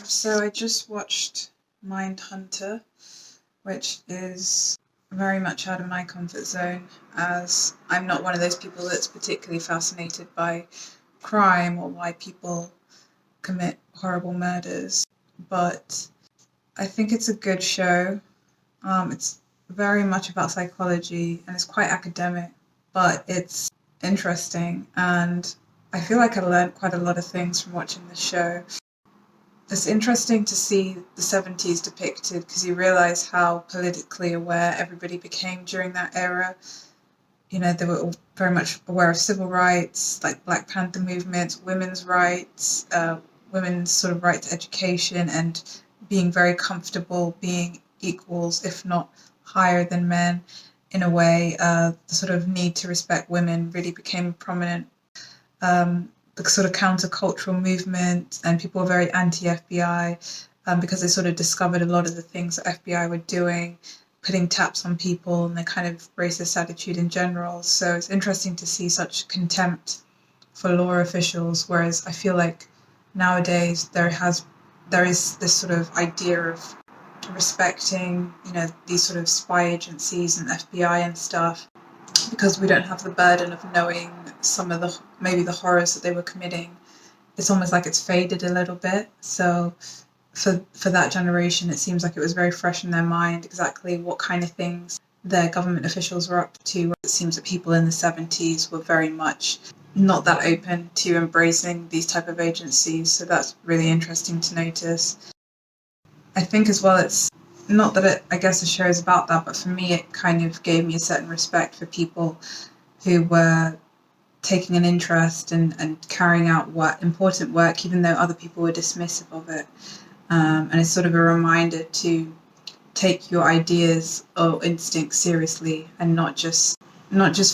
So I just watched MindHunter, which is very much out of my comfort zone, as I'm not one of those people that's particularly fascinated by crime or why people commit horrible murders. But I think it's a good show. It's very much about psychology and it's quite academic, but it's interesting. And I feel like I learned quite a lot of things from watching the show. It's interesting to see the 70s depicted because you realize how politically aware everybody became during that era. You know, they were all very much aware of civil rights, like Black Panther movements, women's rights, women's sort of right to education, and being very comfortable being equals, if not higher than men. In a way, the sort of need to respect women really became prominent. The sort of countercultural movement, and people were very anti-FBI because they sort of discovered a lot of the things that FBI were doing, putting taps on people and their kind of racist attitude in general. So it's interesting to see such contempt for law officials, whereas I feel like nowadays there is this sort of idea of respecting, you know, these sort of spy agencies and FBI and stuff, because we don't have the burden of knowing some of the maybe the horrors that they were committing. It's almost like it's faded a little bit. So for that generation, it seems like it was very fresh in their mind exactly what kind of things their government officials were up to. It seems that people in the 70s were very much not that open to embracing these type of agencies. So that's really interesting to notice. I think as well, it's not that I guess the show is about that, but for me, it kind of gave me a certain respect for people who were taking an interest and carrying out important work, even though other people were dismissive of it. And it's sort of a reminder to take your ideas or instincts seriously and not just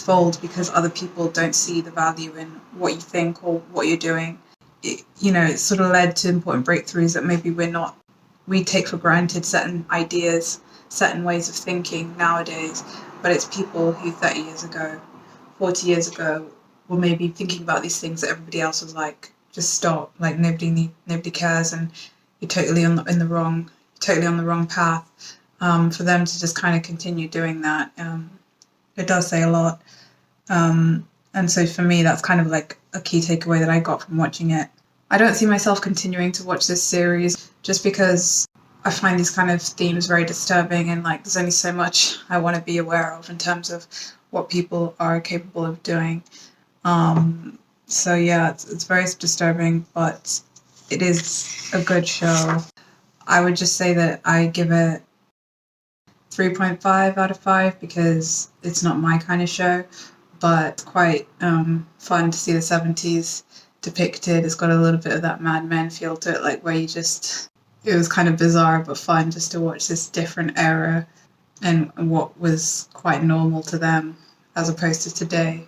fold because other people don't see the value in what you think or what you're doing. It's sort of led to important breakthroughs that maybe we take for granted, certain ideas, certain ways of thinking nowadays, but it's people who 30 years ago, 40 years ago, were maybe thinking about these things that everybody else was like, just stop, like nobody cares, and you're totally on the wrong path. For them to just kind of continue doing that, it does say a lot. And so for me, that's kind of like a key takeaway that I got from watching it. I don't see myself continuing to watch this series just because I find these kind of themes very disturbing, and like there's only so much I want to be aware of in terms of what people are capable of doing. So yeah, it's very disturbing, but it is a good show. I would just say that I give it 3.5 out of 5 because it's not my kind of show, but quite fun to see the 70s depicted. It's got a little bit of that Mad Men feel to it, like where it was kind of bizarre but fun just to watch this different era and what was quite normal to them as opposed to today,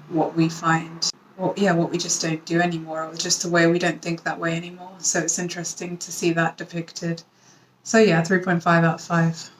what we find, what we just don't do anymore, or just the way we don't think that way anymore. So it's interesting to see that depicted. So yeah, 3.5 out of 5.